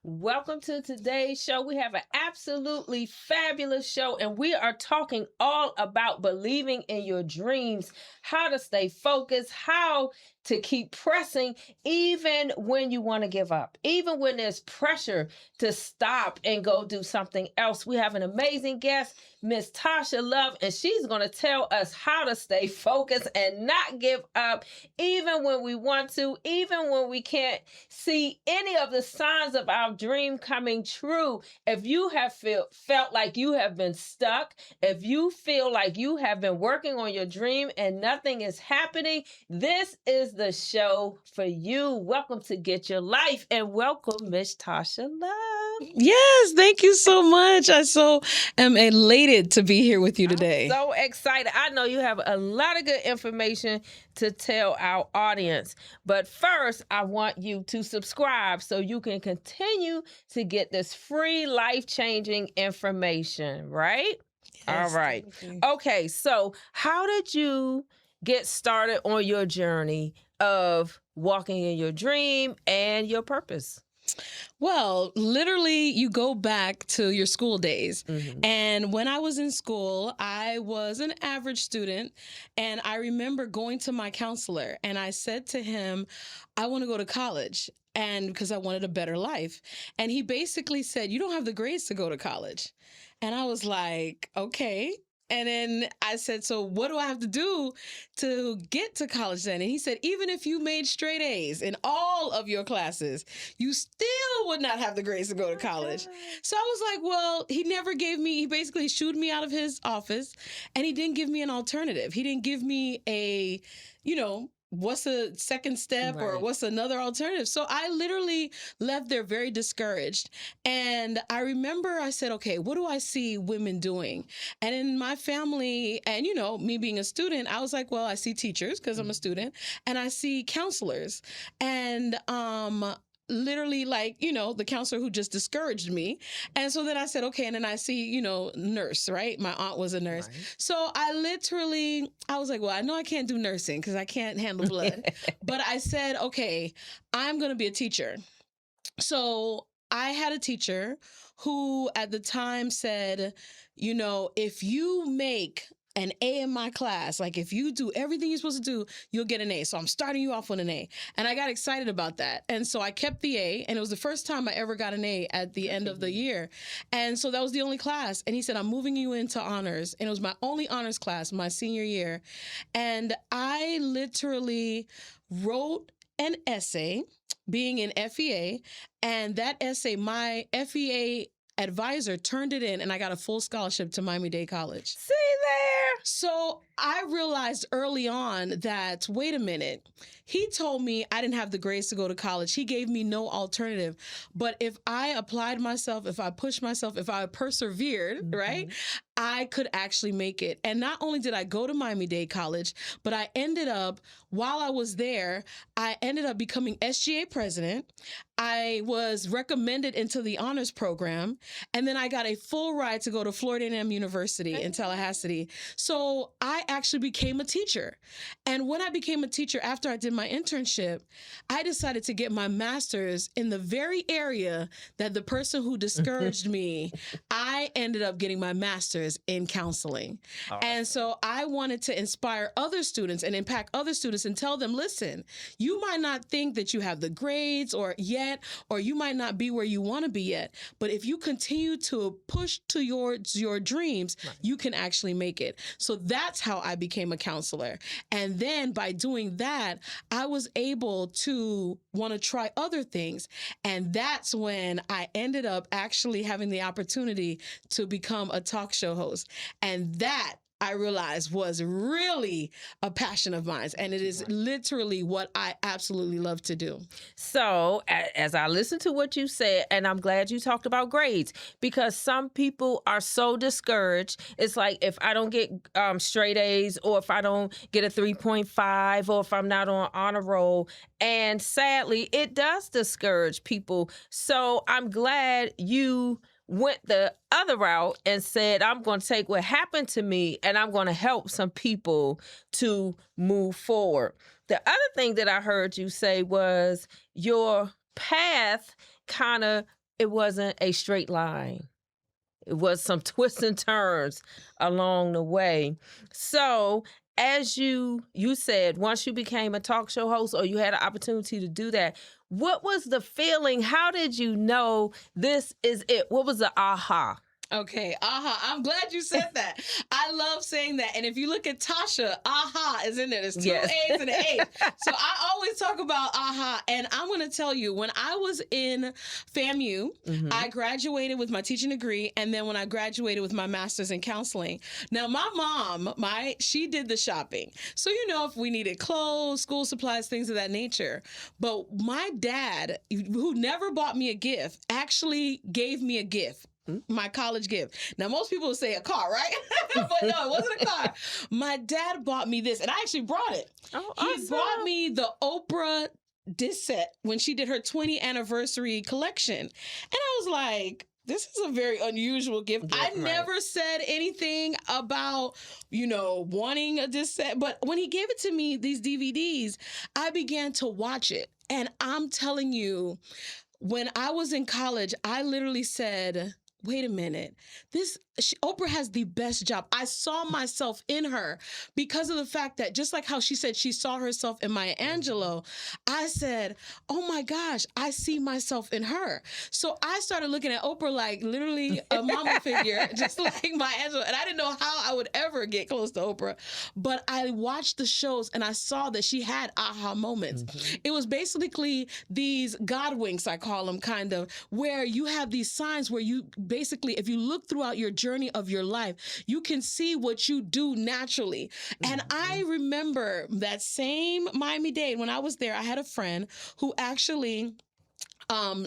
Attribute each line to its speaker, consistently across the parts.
Speaker 1: Welcome to today's show. We have an absolutely fabulous show, and we are talking all about believing in your dreams, how to stay focused, how to keep pressing, even when you want to give up, even when there's pressure to stop and go do something else. We have an amazing guest, Miss Tasha Love, and she's going to tell us how to stay focused and not give up, even when we want to, even when we can't see any of the signs of our dream coming true. If you have felt like you have been stuck, if you feel like you have been working on your dream and nothing is happening, this is the show for you. Welcome to Get Your Life, and welcome, Miss Tasha Love.
Speaker 2: Yes, thank you so much. I so am elated to be here with you today.
Speaker 1: I'm so excited. I know you have a lot of good information to tell our audience. But first, I want you to subscribe so you can continue to get this free life-changing information, right?
Speaker 2: Yes,
Speaker 1: All right.
Speaker 2: thank you.
Speaker 1: Okay, so how did you get started on your journey of walking in your dream and your purpose?
Speaker 2: Well, literally, you go back to your school days.
Speaker 1: Mhm.
Speaker 2: And when I was in school, I was an average student. And I remember going to my counselor and I said to him, I want to go to college. And because I wanted a better life. And he basically said, you don't have the grades to go to college. And I was like, okay. And then I said, so what do I have to do to get to college then? And he said, even if you made straight A's in all of your classes, you still would not have the grades to go to college. So I was like, well, he basically shooed me out of his office and he didn't give me an alternative. He didn't give me a, what's a second step or
Speaker 1: Right.
Speaker 2: what's another alternative. So I literally left there very discouraged. And I remember I said, okay, what do I see women doing? And in my family and, me being a student, I was like, well, I see teachers because I'm a student and I see counselors and, literally like, the counselor who just discouraged me. And so then I said, okay. And then I see, nurse, right? My aunt was a nurse.
Speaker 1: Right.
Speaker 2: So I was like, well, I know I can't do nursing because I can't handle blood. But I said, okay, I'm going to be a teacher. So I had a teacher who at the time said, if you make an A in my class, like if you do everything you're supposed to do, you'll get an A. So I'm starting you off with an A. And I got excited about that. And so I kept the A. And it was the first time I ever got an A at the end of the year. And so that was the only class. And he said, I'm moving you into honors. And it was my only honors class, my senior year. And I literally wrote an essay being in FEA. And that essay, my FEA advisor turned it in and I got a full scholarship to Miami-Dade College.
Speaker 1: See there?
Speaker 2: So I realized early on that, wait a minute, he told me I didn't have the grades to go to college. He gave me no alternative. But if I applied myself, if I pushed myself, if I persevered, right, I could actually make it. And not only did I go to Miami-Dade College, but I ended up, while I was there, I ended up becoming SGA president. I was recommended into the honors program, and then I got a full ride to go to Florida A&M University in Tallahassee. So I actually became a teacher. And when I became a teacher, after I did my internship, I decided to get my master's in the very area that the person who discouraged me, I ended up getting my master's in counseling.
Speaker 1: Awesome.
Speaker 2: And so I wanted to inspire other students and impact other students and tell them, listen, you might not think that you have the grades or you might not be where you want to be yet. But if you continue to push towards your dreams,
Speaker 1: Right.
Speaker 2: you can actually make it. So that's how I became a counselor. And then by doing that, I was able to want to try other things. And that's when I ended up actually having the opportunity to become a talk show host. And that I realized was really a passion of mine. And it is literally what I absolutely love to do.
Speaker 1: So, as I listened to what you said, and I'm glad you talked about grades, because some people are so discouraged. It's like, if I don't get straight A's, or if I don't get a 3.5, or if I'm not on honor roll, and sadly, it does discourage people. So I'm glad you went the other route and said, I'm going to take what happened to me and I'm going to help some people to move forward. The other thing that I heard you say was your path kind of it wasn't a straight line. It was some twists and turns along the way. So, as you said, once you became a talk show host or you had an opportunity to do that, what was the feeling? How did you know this is it? What was the aha?
Speaker 2: Okay, aha. I'm glad you said that. I love saying that. And if you look at Tasha, aha is in there. There's two
Speaker 1: Yes.
Speaker 2: A's and an A. So I always talk about aha. And I'm going to tell you, when I was in FAMU, I graduated with my teaching degree. And then when I graduated with my master's in counseling. Now, my mom, she did the shopping. So, if we needed clothes, school supplies, things of that nature. But my dad, who never bought me a gift, actually gave me a gift. My college gift. Now, most people would say a car, right? But no, it wasn't a car. My dad bought me this, and I actually brought it.
Speaker 1: Oh,
Speaker 2: he
Speaker 1: awesome.
Speaker 2: brought me the Oprah disc set when she did her 20th anniversary collection. And I was like, this is a very unusual gift.
Speaker 1: Yeah,
Speaker 2: I
Speaker 1: right.
Speaker 2: never said anything about, wanting a disc set. But when he gave it to me, these DVDs, I began to watch it. And I'm telling you, when I was in college, I literally said, wait a minute, Oprah has the best job. I saw myself in her because of the fact that, just like how she said she saw herself in Maya Angelou, I said, oh my gosh, I see myself in her. So I started looking at Oprah like literally a mama figure, just like Maya Angelou. And I didn't know how I would ever get close to Oprah. But I watched the shows and I saw that she had aha moments. It was basically these God winks, I call them, kind of, where you have these signs where you basically, if you look throughout your journey of your life, you can see what you do naturally. And I remember that same Miami-Dade, when I was there, I had a friend who actually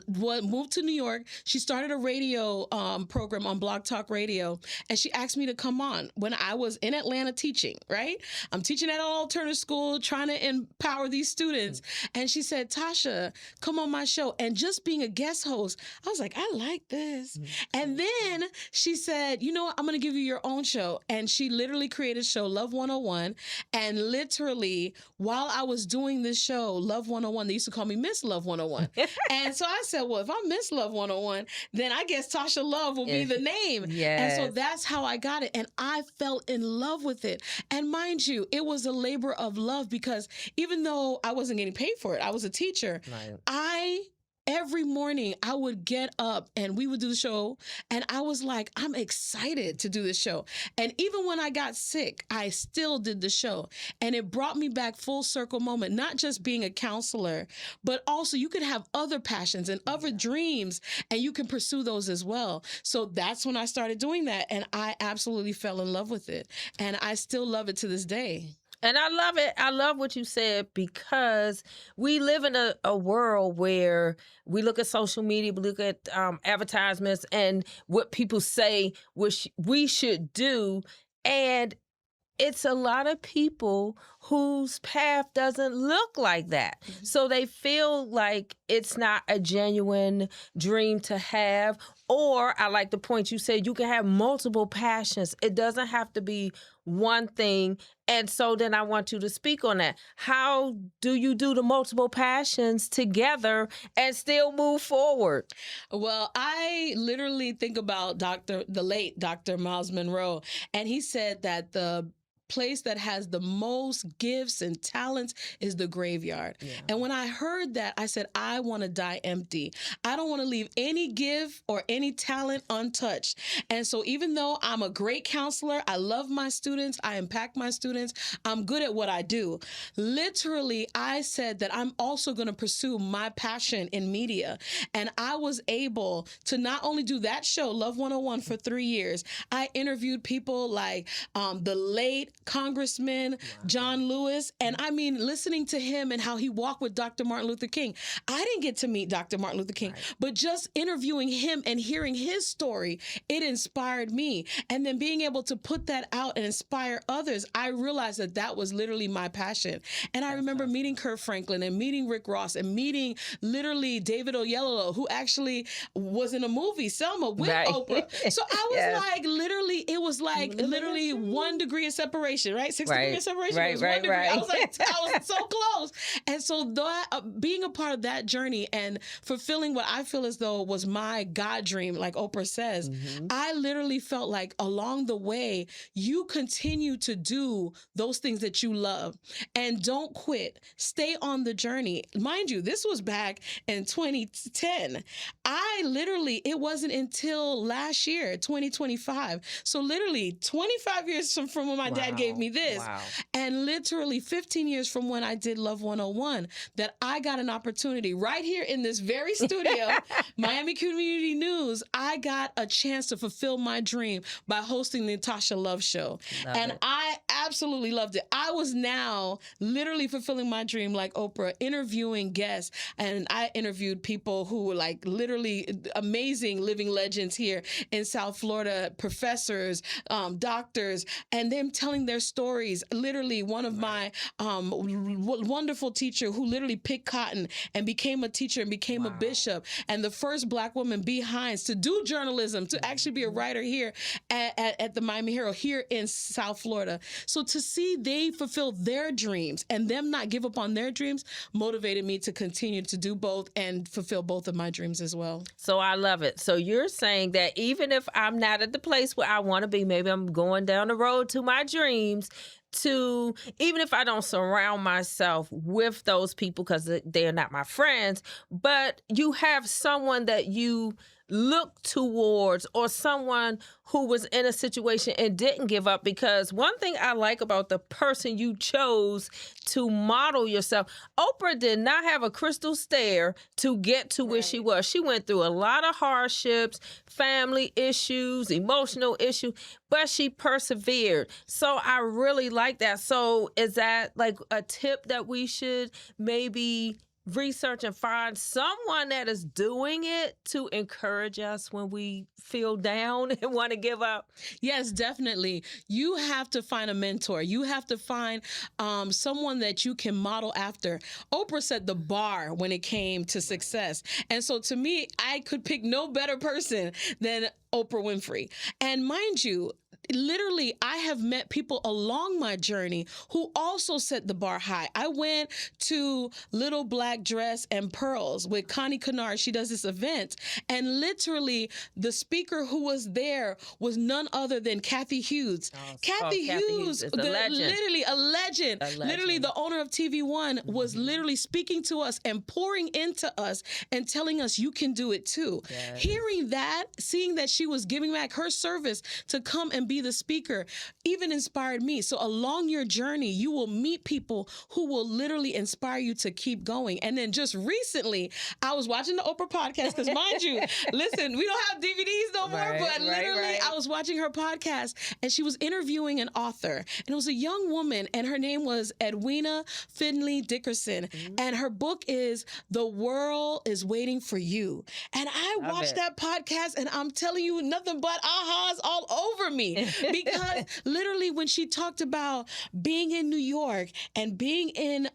Speaker 2: moved to New York. She started a radio program on Blog Talk Radio, and she asked me to come on when I was in Atlanta teaching, right? I'm teaching at an alternative school, trying to empower these students. And she said, Tasha, come on my show. And just being a guest host, I was like, I like this. And then she said, you know what? I'm going to give you your own show. And she literally created a show, Love 101. And literally, while I was doing this show, Love 101, they used to call me Miss Love 101. And so I said, well, if I'm Miss Love 101, then I guess Tasha Love will be the name.
Speaker 1: Yes.
Speaker 2: And so that's how I got it. And I fell in love with it. And mind you, it was a labor of love because even though I wasn't getting paid for it, I was a teacher. Right. Every morning I would get up and we would do the show. And I was like, I'm excited to do this show. And even when I got sick, I still did the show. And it brought me back full circle moment, not just being a counselor, but also you could have other passions and other dreams and you can pursue those as well. So that's when I started doing that. And I absolutely fell in love with it. And I still love it to this day.
Speaker 1: And I love it. I love what you said because we live in a world where we look at social media, we look at advertisements and what people say which we should do. And it's a lot of people whose path doesn't look like that. So they feel like it's not a genuine dream to have. Or I like the point you said, you can have multiple passions. It doesn't have to be one thing. And so then I want you to speak on that. How do you do the multiple passions together and still move forward?
Speaker 2: Well, I literally think about the late Dr. Miles Monroe, and he said that the place that has the most gifts and talents is the graveyard. Yeah. And when I heard that, I said, I want to die empty. I don't want to leave any gift or any talent untouched. And so even though I'm a great counselor, I love my students, I impact my students, I'm good at what I do. Literally, I said that I'm also going to pursue my passion in media. And I was able to not only do that show, Love 101, for 3 years. I interviewed people like the late Congressman John Lewis. And I mean, listening to him and how he walked with Dr. Martin Luther King. I didn't get to meet Dr. Martin Luther King, but just interviewing him and hearing his story, it inspired me. And then being able to put that out and inspire others, I realized that that was literally my passion. And I remember meeting Kirk Franklin and meeting Rick Ross and meeting literally David Oyelowo, who actually was in a movie, Selma, with Oprah. So I was like, literally, it was like literally 1 degree of separation. separation, right? 60
Speaker 1: Right.
Speaker 2: degree separation.
Speaker 1: Right,
Speaker 2: It was
Speaker 1: right,
Speaker 2: 1 degree.
Speaker 1: right.
Speaker 2: I was so close. And so being a part of that journey and fulfilling what I feel as though was my God dream, like Oprah says, I literally felt like along the way, you continue to do those things that you love and don't quit. Stay on the journey. Mind you, this was back in 2010. It wasn't until last year, 2025. So literally 25 years from when my dad gave me this.
Speaker 1: Wow.
Speaker 2: And literally 15 years from when I did Love 101, that I got an opportunity right here in this very studio, Miami Community News. I got a chance to fulfill my dream by hosting the Tasha Love show. I absolutely loved it. I was now literally fulfilling my dream like Oprah, interviewing guests. And I interviewed people who were like literally amazing living legends here in South Florida, professors, doctors, and them telling their stories. Literally one of my wonderful teacher who literally picked cotton and became a teacher and became a bishop, and the first Black woman, B. Hines, to do journalism, to actually be a writer here at the Miami Herald here in South Florida. So to see they fulfill their dreams and them not give up on their dreams motivated me to continue to do both and fulfill both of my dreams as well.
Speaker 1: So I love it. So you're saying that even if I'm not at the place where I want to be, maybe I'm going down the road to my dreams, even if I don't surround myself with those people because they're not my friends, but you have someone that you look towards or someone who was in a situation and didn't give up. Because one thing I like about the person you chose to model yourself, Oprah did not have a crystal stair to get to where she was. She went through a lot of hardships, family issues, emotional issues, but she persevered. So I really like that. So is that like a tip that we should maybe research and find someone that is doing it to encourage us when we feel down and want to give up?
Speaker 2: Yes, definitely. You have to find a mentor. You have to find someone that you can model after. Oprah set the bar when it came to success. And so to me, I could pick no better person than Oprah Winfrey. And mind you, literally, I have met people along my journey who also set the bar high. I went to Little Black Dress and Pearls with Connie Kennard. She does this event. And literally, the speaker who was there was none other than Kathy Hughes. Kathy Hughes
Speaker 1: is a legend.
Speaker 2: Literally a legend. Literally, the owner of TV One was literally speaking to us and pouring into us and telling us you can do it too. Yes. Hearing that, seeing that she was giving back her service to come and be the speaker, even inspired me. So along your journey, you will meet people who will literally inspire you to keep going. And then just recently, I was watching the Oprah podcast because mind you, listen, we don't have DVDs no more, but literally I was watching her podcast and she was interviewing an author, and it was a young woman, and her name was Edwina Finley Dickerson. And her book is The World is Waiting for You. And I watched that podcast, and I'm telling you, nothing but ahas all over me. Because literally when she talked about being in New York and being in,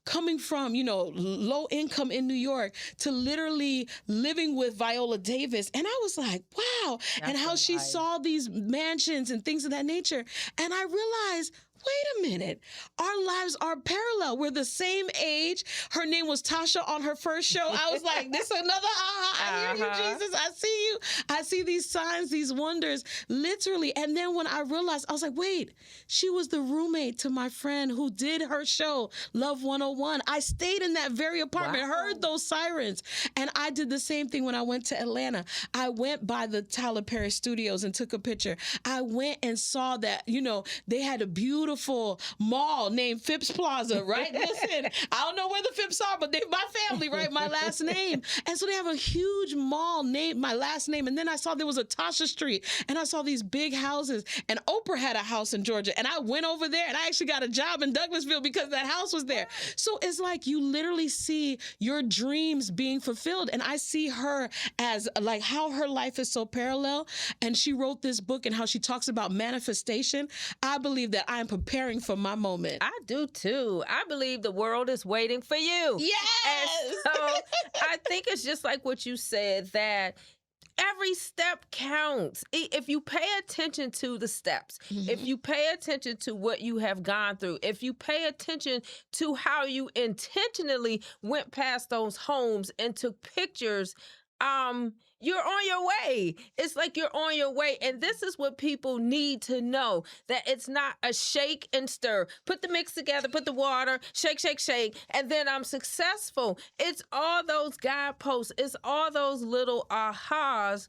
Speaker 2: coming from, low income in New York to literally living with Viola Davis. And I was like, wow. And how she saw these mansions and things of that nature. And I realized, wait a minute, our lives are parallel. We're the same age. Her name was Tasha on her first show. I was like, this is another I hear you, Jesus. I see you. I see these signs, these wonders, literally. And then when I realized, I was like, wait, she was the roommate to my friend who did her show, Love 101. I stayed in that very apartment, heard those sirens. And I did the same thing when I went to Atlanta. I went by the Tyler Perry Studios and took a picture. I went and saw that, they had a beautiful mall named Phipps Plaza, right? Listen, I don't know where the Phipps are, but they're my family, right? My last name. And so they have a huge mall named my last name. And then I saw there was a Tasha Street, and I saw these big houses, and Oprah had a house in Georgia. And I went over there, and I actually got a job in Douglasville because that house was there. So it's like you literally see your dreams being fulfilled. And I see her as like how her life is so parallel. And she wrote this book and how she talks about manifestation. I believe that I'm preparing for my moment.
Speaker 1: I do too. I believe the world is waiting for you.
Speaker 2: Yes.
Speaker 1: And so I think it's just like what you said, that Every step counts. If you pay attention to the steps, if you pay attention to what you have gone through, if you pay attention to how you intentionally went past those homes and took pictures, you're on your way. It's like you're on your way. And this is what people need to know, that it's not a shake and stir. Put the mix together, put the water, shake, shake, shake, and then I'm successful. It's all those guideposts. It's all those little ahas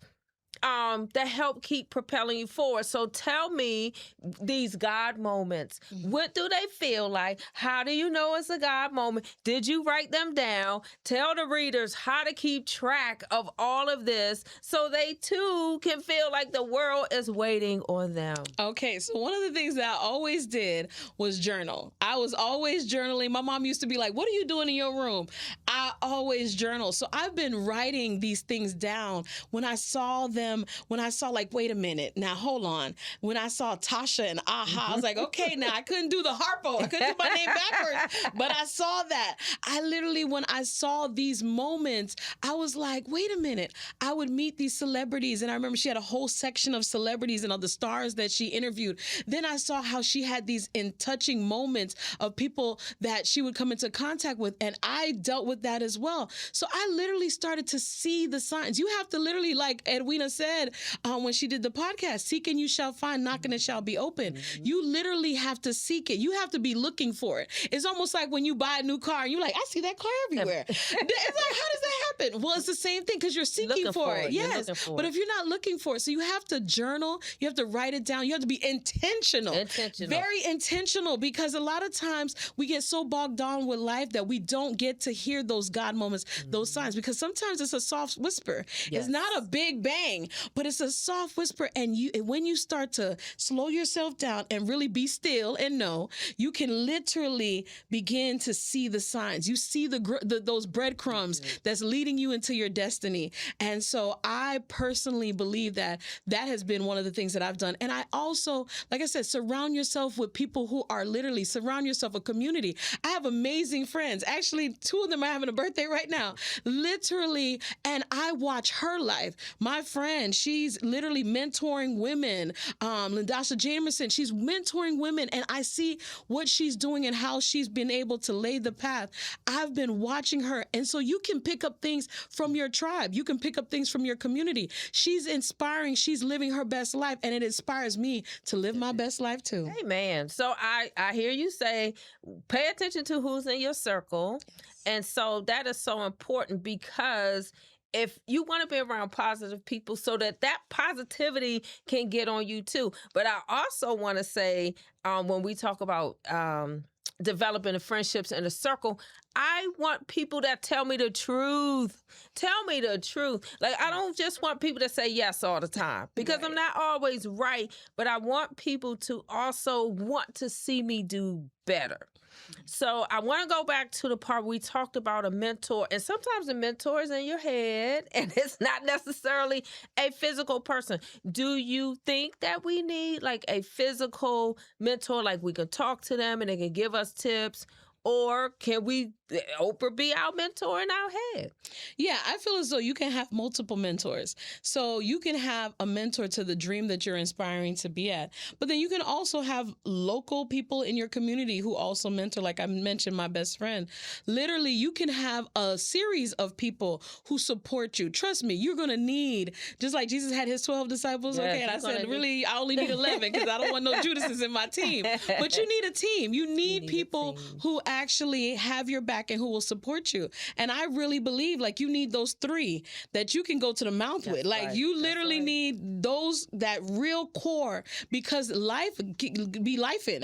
Speaker 1: that help keep propelling you forward. So tell me these God moments. What do they feel like? How do you know it's a God moment? Did you write them down? Tell the readers how to keep track of all of this so they too can feel like the world is waiting on them.
Speaker 2: Okay, so one of the things that I always did was journal. I was always journaling. My mom used to be like, "What are you doing in your room?" I always journal. So I've been writing these things down. When I saw them, when I saw like, wait a minute, now hold on. When I saw Tasha and Aha, I was like, okay, now I couldn't do the harpo. I couldn't do my name backwards, but I saw that. I literally, when I saw these moments, I was like, wait a minute. I would meet these celebrities, and I remember she had a whole section of celebrities and of the stars that she interviewed. Then I saw how she had these touching moments of people that she would come into contact with, and I dealt with that as well. So I literally started to see the signs. You have to literally, like Edwina said when she did the podcast, seek and you shall find, knock and it shall be open. You literally have to seek it. You have to be looking for it. It's almost like when you buy a new car and you're like, I see that car everywhere. It's like, how does that happen? Well, it's the same thing because you're seeking for it. Yes. But if you're not looking for it, so you have to journal, you have to write it down, you have to be intentional. Very intentional, because a lot of times we get so bogged down with life that we don't get to hear those God moments, those signs, because sometimes it's a soft whisper. It's not a big bang, but it's a soft whisper. And when you start to slow yourself down and really be still and know, you can literally begin to see the signs. You see those breadcrumbs that's leading you into your destiny. And so I personally believe that has been one of the things that I've done. And I also, like I said, surround yourself with people who are literally, surround yourself a community. I have amazing friends. Actually, 2 of them are having a birthday right now, literally. And I watch her life. My friend, she's literally mentoring women. Lindasha Jamerson, she's mentoring women, and I see what she's doing and how she's been able to lay the path. I've been watching her. And so you can pick up things from your tribe. You can pick up things from your community. She's inspiring. She's living her best life, and it inspires me to live my best life too.
Speaker 1: Amen. So I hear you say, pay attention to who's in your circle. And so that is so important, because if you want to be around positive people so that positivity can get on you too. But I also want to say, when we talk about developing the friendships in a circle, I want people that tell me the truth. Tell me the truth. Like, I don't just want people to say yes all the time, because I'm not always right, but I want people to also want to see me do better. So I want to go back to the part we talked about a mentor, and sometimes a mentor is in your head and it's not necessarily a physical person. Do you think that we need like a physical mentor, like we can talk to them and they can give us tips? Or can Oprah be our mentor in our head?
Speaker 2: Yeah, I feel as though you can have multiple mentors. So you can have a mentor to the dream that you're inspiring to be at. But then you can also have local people in your community who also mentor. Like I mentioned, my best friend. Literally, you can have a series of people who support you. Trust me, you're going to need, just like Jesus had his 12 disciples. Yes, okay, and I said, really, I only need 11 because I don't want no Judases in my team. But you need a team. You need people who actually have your back and who will support you. And I really believe like you need those 3 that you can go to the mount with. Like you literally need those, that real core, because life be lifing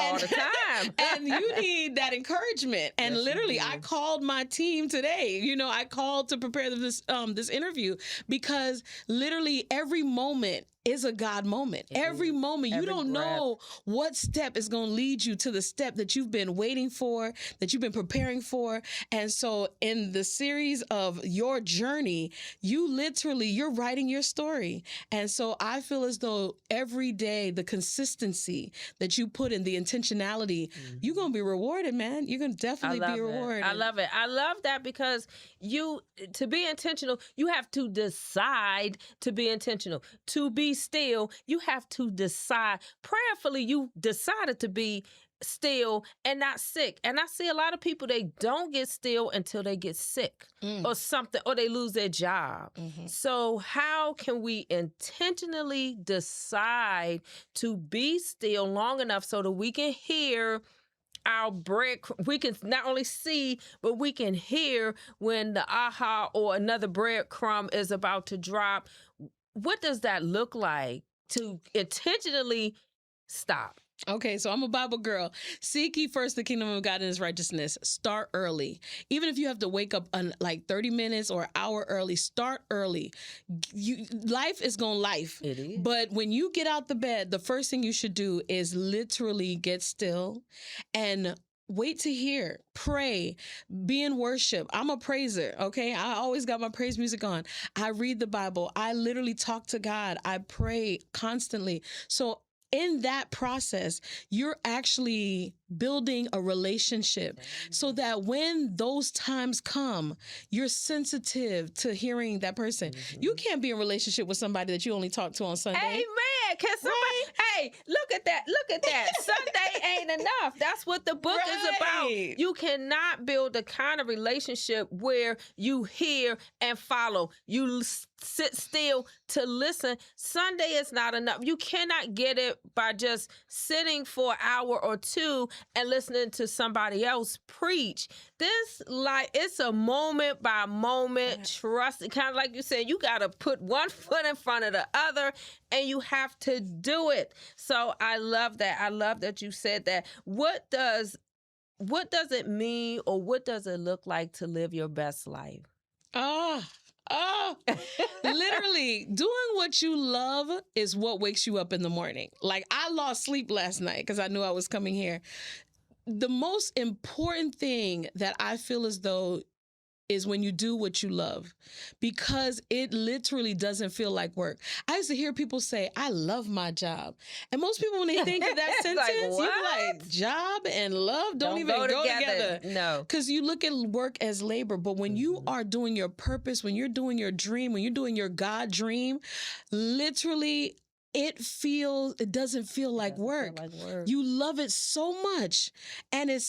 Speaker 1: all the time.
Speaker 2: And you need that encouragement. And literally I called my team today. You know, I called to prepare this interview, because literally every moment is a God moment. Every moment, you
Speaker 1: Every
Speaker 2: don't
Speaker 1: breath.
Speaker 2: know what step is going to lead you to the step that you've been waiting for, that you've been preparing for. And so in the series of your journey, you're writing your story. And so I feel as though every day, the consistency that you put in, the intentionality, you're going to be rewarded, man. You're going to definitely be rewarded.
Speaker 1: I love it. I love that because to be intentional, you have to decide to be intentional. To be still, you have to decide. Prayerfully, you decided to be still and not sick. And I see a lot of people, they don't get still until they get sick or something, or they lose their job. So how can we intentionally decide to be still long enough so that we can hear our bread? We can not only see, but we can hear when the aha or another breadcrumb is about to drop. What does that look like to intentionally stop?
Speaker 2: Okay, so I'm a Bible girl. Seek ye first the kingdom of God and his righteousness. Start early. Even if you have to wake up like 30 minutes or an hour early, start early. Life is going to life.
Speaker 1: It is.
Speaker 2: But when you get out the bed, the first thing you should do is literally get still and wait to hear, pray, be in worship. I'm a praiser, okay? I always got my praise music on. I read the Bible. I literally talk to God. I pray constantly. So in that process, you're actually building a relationship so that when those times come, you're sensitive to hearing that person. You can't be in a relationship with somebody that you only talk to on Sunday.
Speaker 1: Amen. Can somebody, hey, look at that. Look at that. Sunday ain't enough. That's what the book is about. You cannot build the kind of relationship where you hear and follow. You sit still to listen. Sunday is not enough. You cannot get it by just sitting for an hour or two and listening to somebody else preach. This, like, it's a moment by moment trust. Kind of like you said, you got to put one foot in front of the other and you have to do it. So I love that. I love that you said that. What does it mean, or what does it look like to live your best life?
Speaker 2: Literally, doing what you love is what wakes you up in the morning. Like, I lost sleep last night because I knew I was coming here. The most important thing that I feel as though is when you do what you love, because it literally doesn't feel like work. I used to hear people say, I love my job. And most people, when they think of that sentence, you're like, job and love don't even go together.
Speaker 1: No.
Speaker 2: Because you look at work as labor. But when you are doing your purpose, when you're doing your dream, when you're doing your God dream, literally, it doesn't feel like work. You love it so much. And it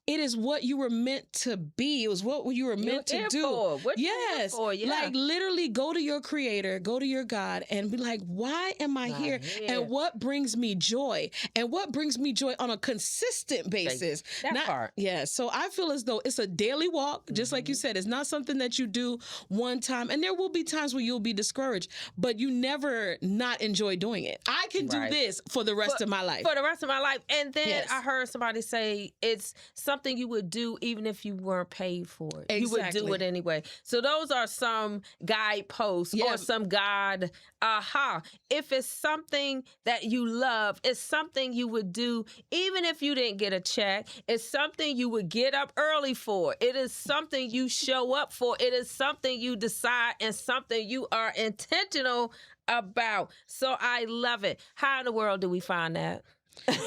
Speaker 2: is what you were meant to be. It was what you were meant to do. Yes. Like, literally go to your creator, go to your God and be like, why am I here? And what brings me joy? And what brings me joy on a consistent basis?
Speaker 1: That part.
Speaker 2: Yeah. So I feel as though it's a daily walk, just like you said. It's not something that you do one time. And there will be times where you'll be discouraged, but you never not enjoy doing it. I can do this for the rest of my life.
Speaker 1: For the rest of my life. And then I heard somebody say it's something you would do even if you weren't paid for it.
Speaker 2: Exactly.
Speaker 1: You would do it anyway. So those are some guideposts or some God aha. If it's something that you love, it's something you would do even if you didn't get a check. It's something you would get up early for. It is something you show up for. It is something you decide and something you are intentional about. So I love it. How in the world do we find that? Because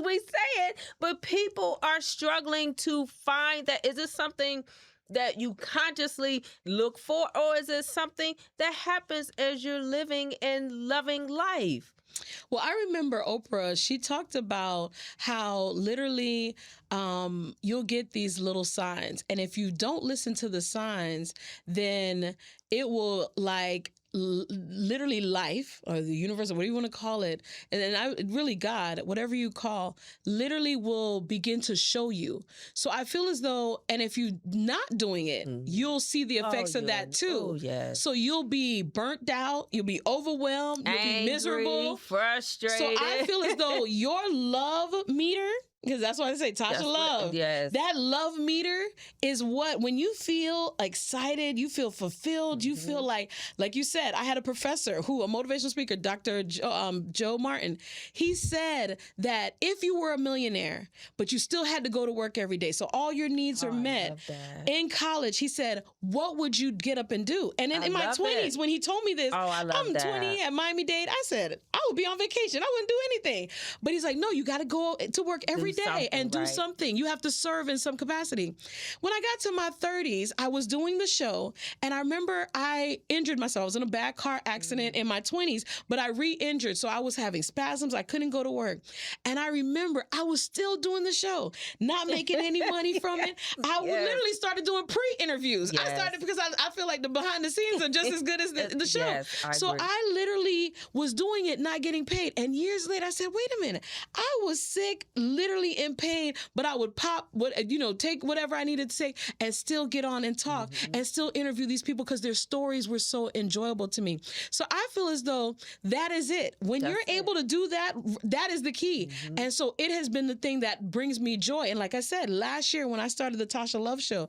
Speaker 1: we say it, but people are struggling to find that. Is it something that you consciously look for, or is it something that happens as you're living and loving life?
Speaker 2: Well, I remember Oprah, she talked about how literally you'll get these little signs. And if you don't listen to the signs, then it will literally life or the universe or whatever you want to call it. And then really God, whatever you call, literally will begin to show you. So I feel as though, and if you're not doing it, you'll see the effects of that too.
Speaker 1: Oh, yes.
Speaker 2: So you'll be burnt out, you'll be overwhelmed, you'll be miserable,
Speaker 1: frustrated.
Speaker 2: So I feel as though your love meter because that's why I say Tasha Love.
Speaker 1: Yes.
Speaker 2: That love meter is what, when you feel excited, you feel fulfilled, you feel like you said, I had a professor a motivational speaker, Dr. Joe Martin. He said that if you were a millionaire, but you still had to go to work every day, so all your needs are met in college, he said, what would you get up and do? And then in my 20s, when he told me this, I'm 20 at Miami-Dade, I said, I would be on vacation. I wouldn't do anything. But he's like, no, you got to go to work every day and do something. You have to serve in some capacity. When I got to my 30s, I was doing the show, and I remember I injured myself. I was in a bad car accident in my 20s, but I re-injured. So I was having spasms. I couldn't go to work. And I remember I was still doing the show, not making any money from it. I literally started doing pre-interviews. I started because I feel like the behind the scenes are just as good as the show. I literally was doing it, not getting paid. And years later, I said, wait a minute. I was sick, literally in pain, but I would take whatever I needed to say and still get on and talk and still interview these people because their stories were so enjoyable to me. So I feel as though that is it. When you're able to do that, that is the key. And so it has been the thing that brings me joy. And like I said, last year when I started the Tasha Love Show,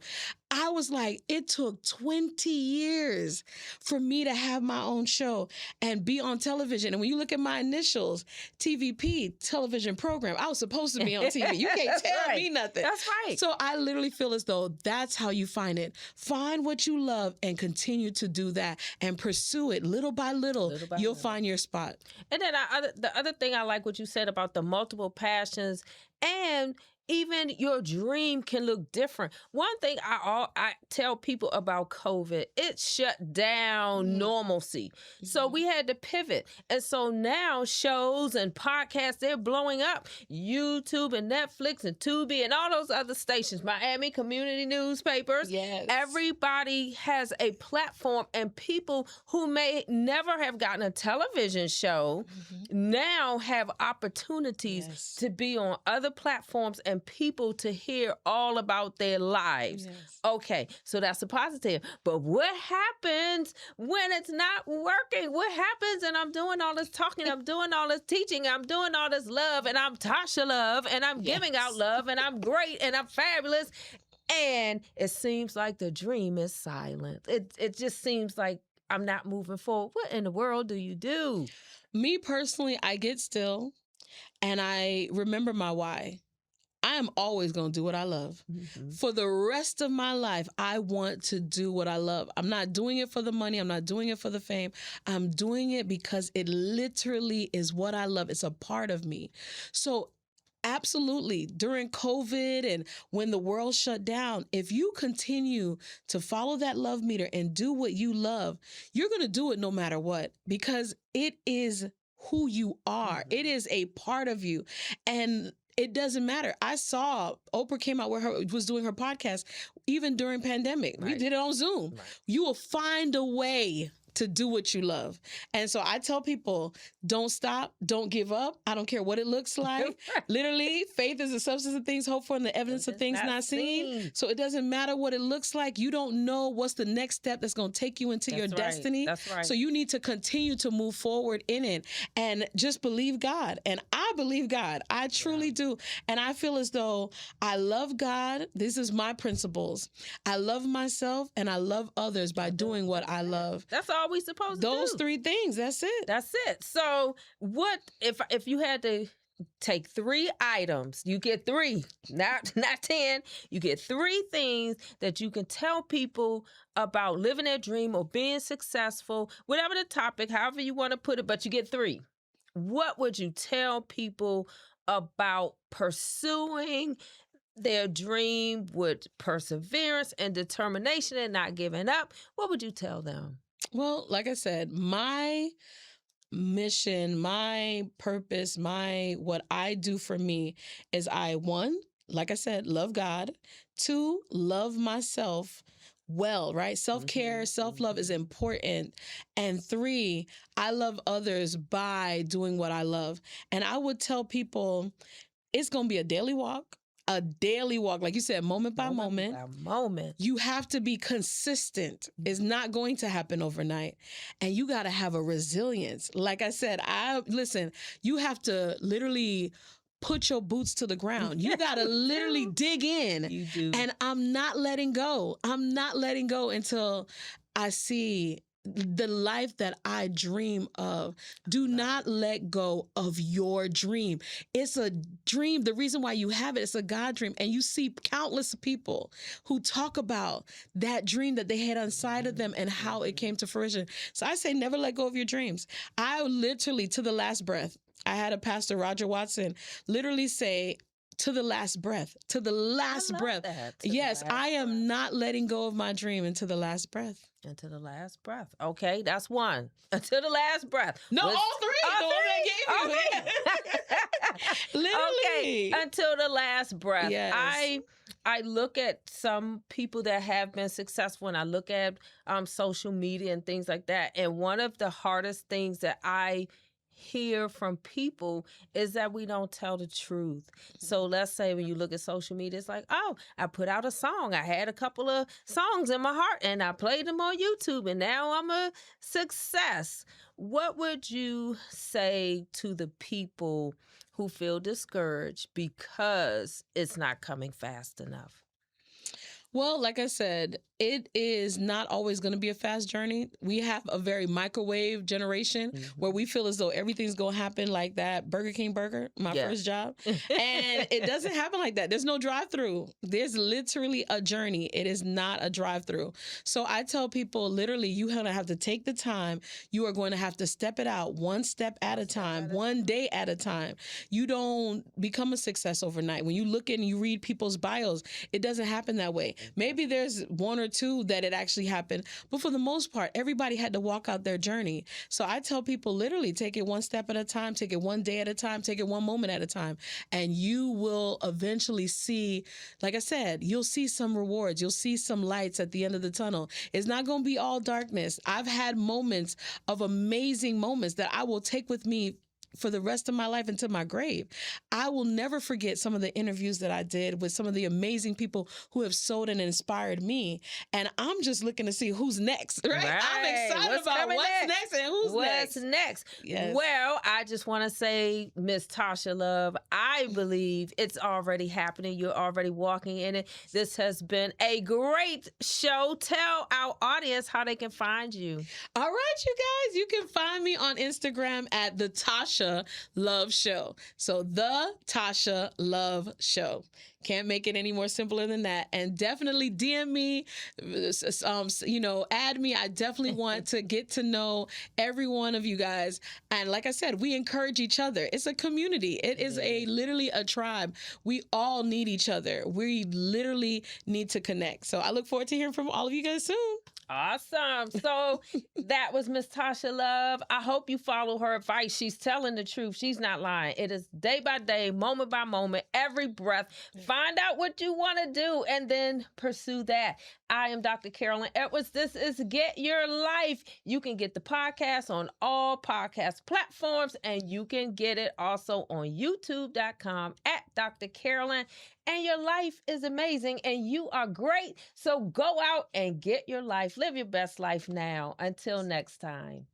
Speaker 2: I was like, it took 20 years for me to have my own show and be on television. And when you look at my initials, TVP, television program, I was supposed to be on TV. You can't tell me nothing.
Speaker 1: That's right.
Speaker 2: So I literally feel as though that's how you find it. Find what you love and continue to do that and pursue it little by little. You'll find your spot.
Speaker 1: And then the other thing I like what you said about the multiple passions, and even your dream can look different. One thing I tell people about COVID, it shut down normalcy. So we had to pivot. And so now shows and podcasts, they're blowing up. YouTube and Netflix and Tubi and all those other stations, Miami community newspapers.
Speaker 2: Yes.
Speaker 1: Everybody has a platform, and people who may never have gotten a television show now have opportunities to be on other platforms and people to hear all about their lives. Okay, so that's a positive. But what happens when it's not working? What happens and I'm doing all this talking, I'm doing all this teaching, I'm doing all this love, and I'm Tasha Love, and I'm giving out love, and I'm great, and I'm fabulous, and it seems like the dream is silent. It just seems like I'm not moving forward. What in the world do you do?
Speaker 2: Me personally, I get still and I remember my why. I am always going to do what I love. For the rest of my life, I want to do what I love. I'm not doing it for the money. I'm not doing it for the fame. I'm doing it because it literally is what I love. It's a part of me. So absolutely, during COVID and when the world shut down, if you continue to follow that love meter and do what you love, you're going to do it no matter what, because it is who you are. It is a part of you. And it doesn't matter. I saw Oprah came out where was doing her podcast even during pandemic. We did it on Zoom. You will find a way to do what you love. And so I tell people, don't stop, don't give up. I don't care what it looks like. Literally, faith is the substance of things hoped for and the evidence of things not seen. So it doesn't matter what it looks like. You don't know what's the next step that's going to take you into your destiny.
Speaker 1: That's right.
Speaker 2: So you need to continue to move forward in it and just believe God. And I believe God. I truly do. And I feel as though I love God. This is my principles. I love myself and I love others by doing what I love.
Speaker 1: That's all we supposed to do.
Speaker 2: Those three things. That's it.
Speaker 1: That's it. So what if you had to take 3 items, you get 3, not 10, you get 3 things that you can tell people about living their dream or being successful, whatever the topic, however you want to put it, but you get 3. What would you tell people about pursuing their dream with perseverance and determination and not giving up? What would you tell them?
Speaker 2: Well, like I said, my mission, my purpose, what I do for me is one, like I said, love God. 2, love myself well, right? Self-care, self-love is important. And 3, I love others by doing what I love. And I would tell people it's going to be a daily walk. Like you said, moment by moment. You have to be consistent. It's not going to happen overnight. And you got to have a resilience. Like I said, you have to literally put your boots to the ground. You got to literally dig in.
Speaker 1: You do.
Speaker 2: And I'm not letting go. I'm not letting go until I see the life that I dream of. Do not let go of your dream. It's a dream. The reason why you have it, it's a God dream. And you see countless people who talk about that dream that they had inside of them and how it came to fruition. So I say, never let go of your dreams. I literally, to the last breath, I had a pastor, Roger Watson, literally say, to the last breath, to the last breath. Yes, I am not letting go of my dream until the last breath.
Speaker 1: Until the last breath. Okay, that's one. Until the last breath.
Speaker 2: No, all three.
Speaker 1: All
Speaker 2: the one I gave you. Literally.
Speaker 1: Okay, until the last breath.
Speaker 2: Yes.
Speaker 1: I look at some people that have been successful, and I look at social media and things like that. And one of the hardest things that I hear from people is that we don't tell the truth. So let's say when you look at social media, it's like, oh, I put out a song. I had a couple of songs in my heart and I played them on YouTube and now I'm a success. What would you say to the people who feel discouraged because it's not coming fast enough?
Speaker 2: Well, like I said, it is not always going to be a fast journey. We have a very microwave generation where we feel as though everything's going to happen like that Burger King burger, my first job. And it doesn't happen like that. There's no drive-through. There's literally a journey. It is not a drive-through. So I tell people, literally, you're going to have to take the time. You are going to have to step it out one step at a time, one day at a time. You don't become a success overnight. When you look and you read people's bios, it doesn't happen that way. Maybe there's one or two that it actually happened, but for the most part, everybody had to walk out their journey. So I tell people, literally, take it one step at a time, take it one day at a time, take it one moment at a time, and you will eventually see, like I said, you'll see some rewards. You'll see some lights at the end of the tunnel. It's not going to be all darkness. I've had moments of amazing moments that I will take with me for the rest of my life into my grave. I will never forget some of the interviews that I did with some of the amazing people who have sold and inspired me. And I'm just looking to see who's next, right? I'm excited about what's next and what's next.
Speaker 1: Yes. Well, I just want to say, Miss Tasha Love, I believe it's already happening. You're already walking in it. This has been a great show. Tell our audience how they can find you.
Speaker 2: All right, you guys, you can find me on Instagram at the Tasha Love Show. So the Tasha Love Show. Can't make it any more simpler than that. And definitely DM me, add me. I definitely want to get to know every one of you guys. And like I said, we encourage each other. It's a community. It is literally a tribe. We all need each other. We literally need to connect. So I look forward to hearing from all of you guys soon.
Speaker 1: Awesome. So that was Miss Tasha Love. I hope you follow her advice. She's telling the truth. She's not lying. It is day by day, moment by moment, every breath. Find out what you want to do and then pursue that. I am Dr. Carolyn Edwards. This is Get Your Life. You can get the podcast on all podcast platforms, and you can get it also on youtube.com at Dr. Carolyn. And your life is amazing and you are great. So go out and get your life. Live your best life now. Until next time.